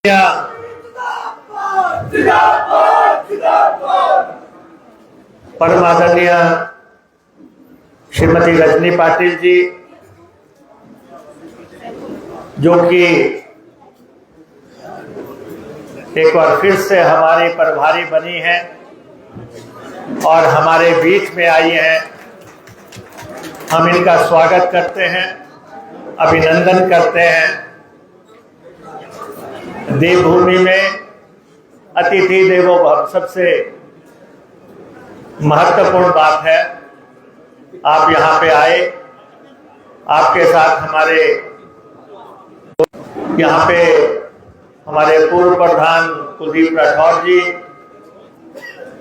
परम आदरणीय श्रीमती रजनी पाटिल जी, जो कि एक बार फिर से हमारी प्रभारी बनी हैं और हमारे बीच में आई हैं, हम इनका स्वागत करते हैं, अभिनंदन करते हैं। देवभूमि में अतिथि देवो भव सबसे महत्वपूर्ण बात है। आप यहाँ पे आए, आपके साथ यहाँ पे हमारे पूर्व प्रधान कुलदीप राठौर जी,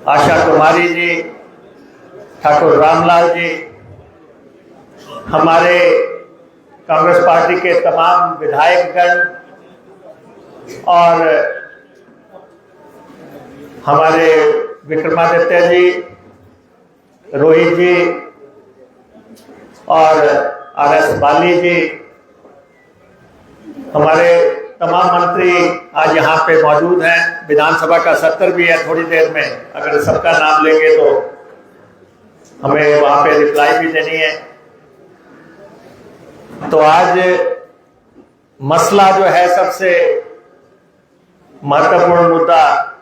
आशा कुमारी जी, ठाकुर रामलाल जी, हमारे कांग्रेस पार्टी के तमाम विधायकगण और हमारे विक्रमादित्य जी, रोहित जी और आर.एस. बाली जी, हमारे तमाम मंत्री आज यहाँ पे मौजूद हैं। विधानसभा का सत्र भी है थोड़ी देर में, अगर सबका नाम लेंगे तो हमें वहां पे रिप्लाई भी देनी है। तो आज मसला जो है, सबसे महत्वपूर्ण मुद्दा,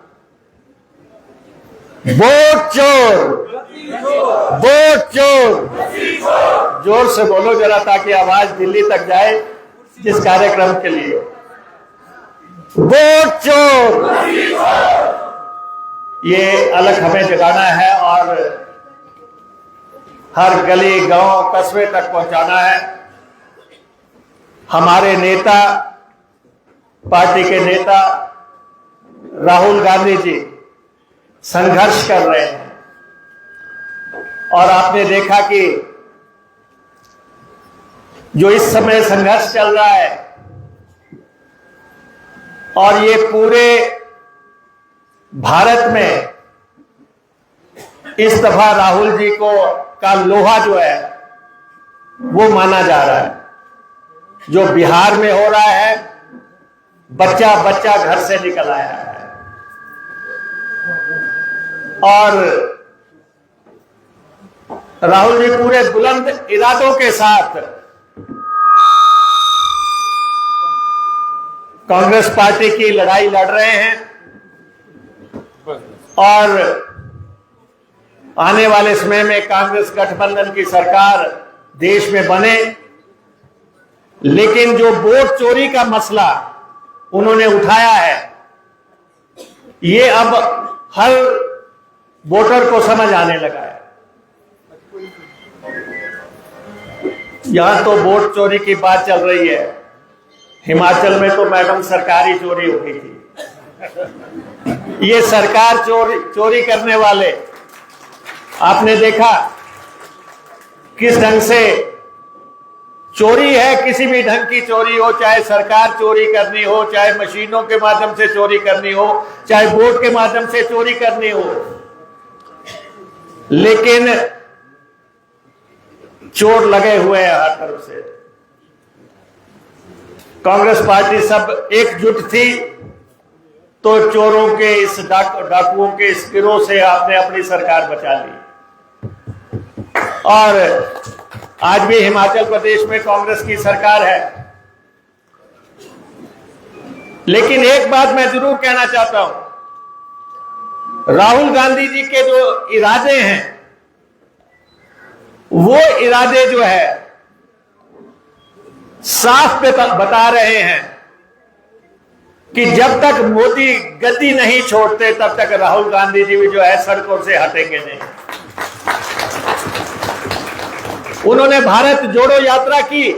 वोट चोर, वोट चोर। जोर से बोलो जरा, ताकि आवाज दिल्ली तक जाए जिस कार्यक्रम के लिए। वोट चोर, ये अलग हमें जगाना है और हर गली गांव कस्बे तक पहुंचाना है। हमारे नेता, पार्टी के नेता राहुल गांधी जी संघर्ष कर रहे हैं और आपने देखा कि जो इस समय संघर्ष चल रहा है, और ये पूरे भारत में इस दफा राहुल जी को का लोहा जो है वो माना जा रहा है। जो बिहार में हो रहा है, बच्चा बच्चा घर से निकल आया है और राहुल जी पूरे बुलंद इरादों के साथ कांग्रेस पार्टी की लड़ाई लड़ रहे हैं और आने वाले समय में कांग्रेस गठबंधन की सरकार देश में बने। लेकिन जो वोट चोरी का मसला उन्होंने उठाया है, ये अब हर वोटर को समझ आने लगा है। यहां तो वोट चोरी की बात चल रही है, हिमाचल में तो मैडम सरकारी चोरी हो गई थी। ये सरकार चोरी करने वाले, आपने देखा किस ढंग से चोरी है। किसी भी ढंग की चोरी हो, चाहे सरकार चोरी करनी हो, चाहे मशीनों के माध्यम से चोरी करनी हो, चाहे वोट के माध्यम से चोरी करनी हो, लेकिन चोर लगे हुए हैं हर तरफ से। कांग्रेस पार्टी सब एकजुट थी तो चोरों के इस डाकुओं के इस गिरोह से आपने अपनी सरकार बचा ली। और आज भी हिमाचल प्रदेश में कांग्रेस की सरकार है। लेकिन एक बात मैं जरूर कहना चाहता हूं, राहुल गांधी जी के जो इरादे हैं, वो इरादे जो है साफ बता रहे हैं कि जब तक मोदी गद्दी नहीं छोड़ते तब तक राहुल गांधी जी भी जो है सड़कों से हटेंगे नहीं। उन्होंने भारत जोड़ो यात्रा की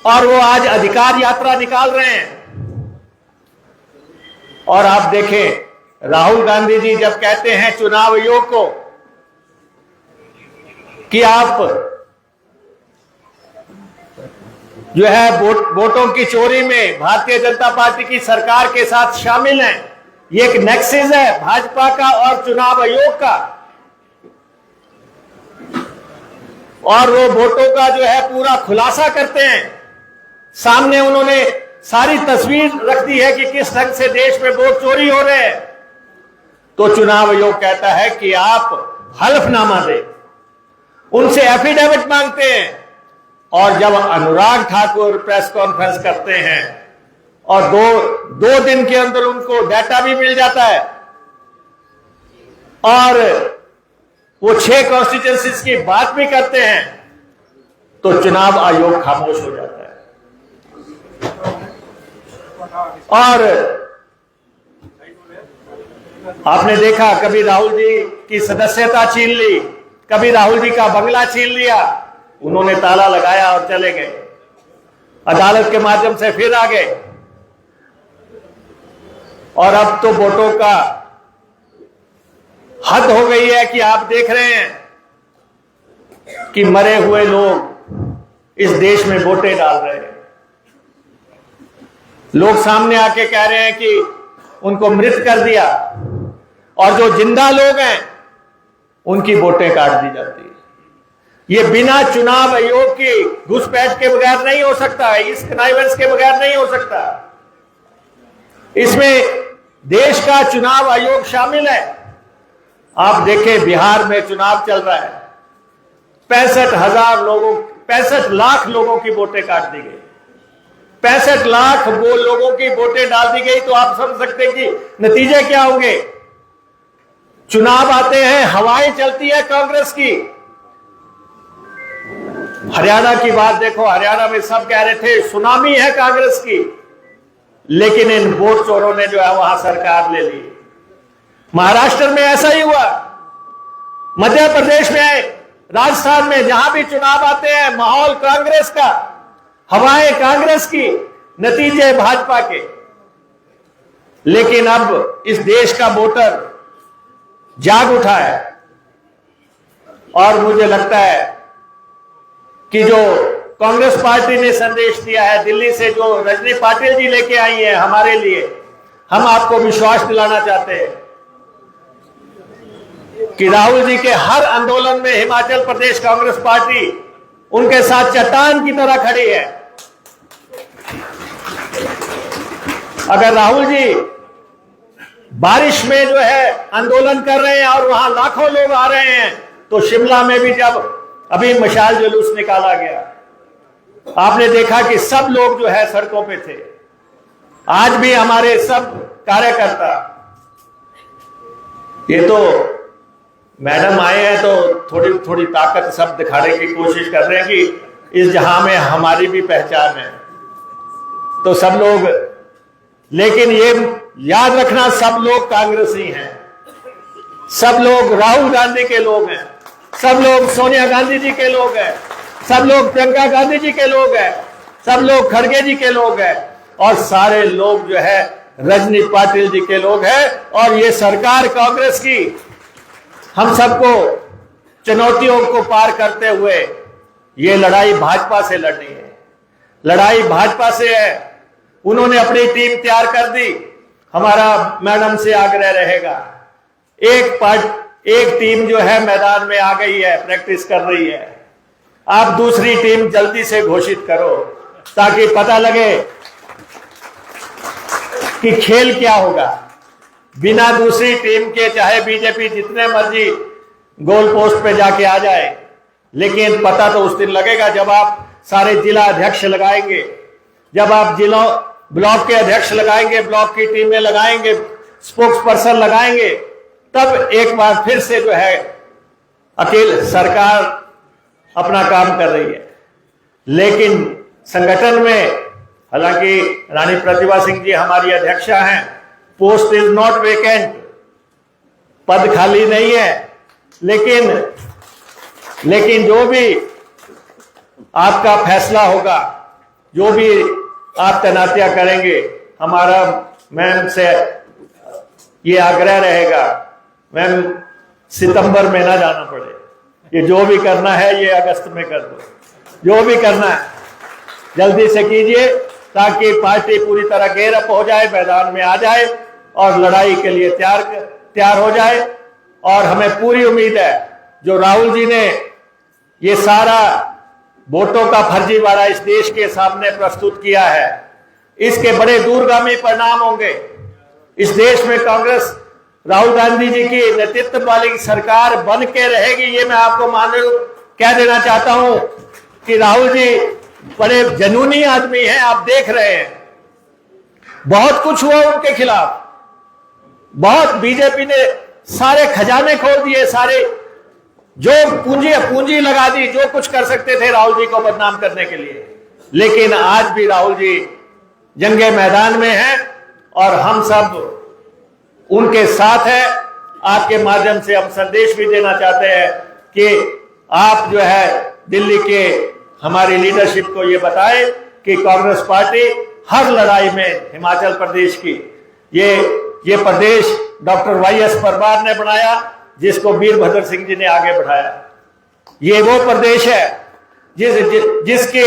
और वो आज अधिकार यात्रा निकाल रहे हैं। और आप देखें, राहुल गांधी जी जब कहते हैं चुनाव आयोग को कि आप जो है वोटों की चोरी में भारतीय जनता पार्टी की सरकार के साथ शामिल हैं, ये एक नेक्सस है भाजपा का और चुनाव आयोग का, और वो वोटों का जो है पूरा खुलासा करते हैं। सामने उन्होंने सारी तस्वीर रख दी है कि किस ढंग से देश में वोट चोरी हो रहे हैं, तो चुनाव आयोग कहता है कि आप हलफनामा दें, उनसे एफिडेविट मांगते हैं। और जब अनुराग ठाकुर प्रेस कॉन्फ्रेंस करते हैं और दो दिन के अंदर उनको डाटा भी मिल जाता है और वो 6 कॉन्स्टिट्यूएंसीज की बात भी करते हैं, तो चुनाव आयोग खामोश हो जाता है। और आपने देखा, कभी राहुल जी की सदस्यता छीन ली, कभी राहुल जी का बंगला छीन लिया, उन्होंने ताला लगाया और चले गए, अदालत के माध्यम से फिर आ गए। और अब तो वोटों का हद हो गई है कि आप देख रहे हैं कि मरे हुए लोग इस देश में वोटें डाल रहे हैं। लोग सामने आके कह रहे हैं कि उनको मृत कर दिया, और जो जिंदा लोग हैं उनकी वोटें काट दी जाती है। ये बिना चुनाव आयोग की घुसपैठ के बगैर नहीं हो सकता है, इस कनाइवेंस के बगैर नहीं हो सकता। इसमें देश का चुनाव आयोग शामिल है। आप देखें, बिहार में चुनाव चल रहा है, 65 लाख लोगों की वोटें काट दी गई, 65 लाख वो लोगों की वोटें डाल दी गई। तो आप समझ सकते हैं कि नतीजे क्या होंगे। चुनाव आते हैं, हवाएं चलती है कांग्रेस की। हरियाणा की बात देखो, हरियाणा में सब कह रहे थे सुनामी है कांग्रेस की, लेकिन इन वोट चोरों ने जो है वहां सरकार ले ली। महाराष्ट्र में ऐसा ही हुआ, मध्य प्रदेश में, राजस्थान में, जहां भी चुनाव आते हैं माहौल कांग्रेस का, हवाएं कांग्रेस की, नतीजे भाजपा के। लेकिन अब इस देश का वोटर जाग उठा है और मुझे लगता है कि जो कांग्रेस पार्टी ने संदेश दिया है दिल्ली से, जो रजनी पाटिल जी लेके आई है हमारे लिए, हम आपको विश्वास दिलाना चाहते हैं कि राहुल जी के हर आंदोलन में हिमाचल प्रदेश कांग्रेस पार्टी उनके साथ चट्टान की तरह खड़ी है। अगर राहुल जी बारिश में जो है आंदोलन कर रहे हैं और वहां लाखों लोग आ रहे हैं, तो शिमला में भी जब अभी मशाल जुलूस निकाला गया, आपने देखा कि सब लोग जो है सड़कों पे थे। आज भी हमारे सब कार्यकर्ता, ये तो मैडम आए हैं तो थोड़ी थोड़ी ताकत सब दिखाने की कोशिश कर रहे हैं कि इस जहां में हमारी भी पहचान है, तो सब लोग। लेकिन ये याद रखना, सब लोग कांग्रेसी हैं, सब लोग राहुल गांधी के लोग हैं, सब लोग सोनिया गांधी जी के लोग हैं, सब लोग प्रियंका गांधी जी के लोग हैं, सब लोग खड़गे जी के लोग हैं, और सारे लोग जो है रजनी पाटिल जी के लोग हैं। और ये सरकार कांग्रेस की हम सबको चुनौतियों को पार करते हुए ये लड़ाई भाजपा से लड़नी है, लड़ाई भाजपा से है। उन्होंने अपनी टीम तैयार कर दी। हमारा मैडम से आग्रह रहेगा, एक टीम जो है मैदान में आ गई है, प्रैक्टिस कर रही है, आप दूसरी टीम जल्दी से घोषित करो ताकि पता लगे कि खेल क्या होगा। बिना दूसरी टीम के चाहे बीजेपी जितने मर्जी गोल पोस्ट पे जाके आ जाए, लेकिन पता तो उस दिन लगेगा जब आप सारे जिला अध्यक्ष लगाएंगे, जब आप जिलों ब्लॉक के अध्यक्ष लगाएंगे, ब्लॉक की टीमें लगाएंगे, स्पोक्स पर्सन लगाएंगे, तब एक बार फिर से जो है अकेले सरकार अपना काम कर रही है। लेकिन संगठन में, हालांकि रानी प्रतिभा सिंह जी हमारी अध्यक्षा हैं, पोस्ट इज नॉट वेकेंट, पद खाली नहीं है, लेकिन जो भी आपका फैसला होगा, जो भी आप तैनातियां करेंगे, हमारा मैम से ये आग्रह रहेगा, मैम सितंबर में ना जाना पड़े, ये जो भी करना है ये अगस्त में कर दो, जो भी करना है जल्दी से कीजिए ताकि पार्टी पूरी तरह गेयर अप हो जाए, मैदान में आ जाए और लड़ाई के लिए तैयार हो जाए। और हमें पूरी उम्मीद है जो राहुल जी ने ये सारा वोटों का फर्जीवाड़ा इस देश के सामने प्रस्तुत किया है, इसके बड़े दूरगामी परिणाम होंगे। इस देश में कांग्रेस राहुल गांधी जी की नेतृत्व वाली सरकार बन के रहेगी, ये मैं आपको कह देना चाहता हूं कि राहुल जी बड़े जुनूनी आदमी हैं। आप देख रहे हैं बहुत कुछ हुआ उनके खिलाफ, बहुत बीजेपी ने सारे खजाने खोल दिए, सारे जो पूंजी लगा दी, जो कुछ कर सकते थे राहुल जी को बदनाम करने के लिए। लेकिन आज भी राहुल जी जंगे मैदान में हैं और हम सब उनके साथ हैं। आपके माध्यम से हम संदेश भी देना चाहते हैं कि आप जो है दिल्ली के हमारी लीडरशिप को ये बताएं कि कांग्रेस पार्टी हर लड़ाई में हिमाचल प्रदेश की ये प्रदेश डॉक्टर वाईएस परमार ने बनाया, जिसको वीरभद्र सिंह जी ने आगे बढ़ाया। ये वो प्रदेश है जिसके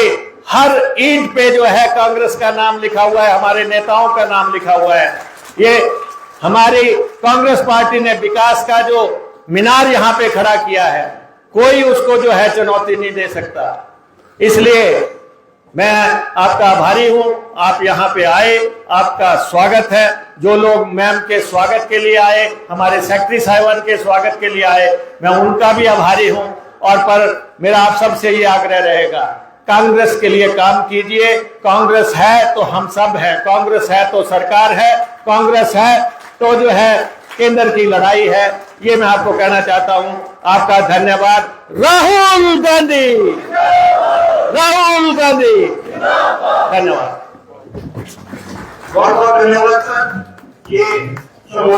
हर ईंट पे जो है कांग्रेस का नाम लिखा हुआ है, हमारे नेताओं का नाम लिखा हुआ है। ये हमारी कांग्रेस पार्टी ने विकास का जो मीनार यहां पे खड़ा किया है, कोई उसको जो है चुनौती नहीं दे सकता। इसलिए मैं आपका आभारी हूं, आप यहां पे आए, आपका स्वागत है। जो लोग मैम के स्वागत के लिए आए, हमारे सेक्रेटरी साहिबान के स्वागत के लिए आए, मैं उनका भी आभारी हूं। और पर मेरा आप सबसे ये आग्रह रहेगा, कांग्रेस के लिए काम कीजिए। कांग्रेस है तो हम सब हैं, कांग्रेस है तो सरकार है, कांग्रेस है तो जो है केंद्र की लड़ाई है। ये मैं आपको कहना चाहता हूं। आपका धन्यवाद। राहुल गांधी, राहुल गांधी, धन्यवाद। बहुत बहुत धन्यवाद सर। ये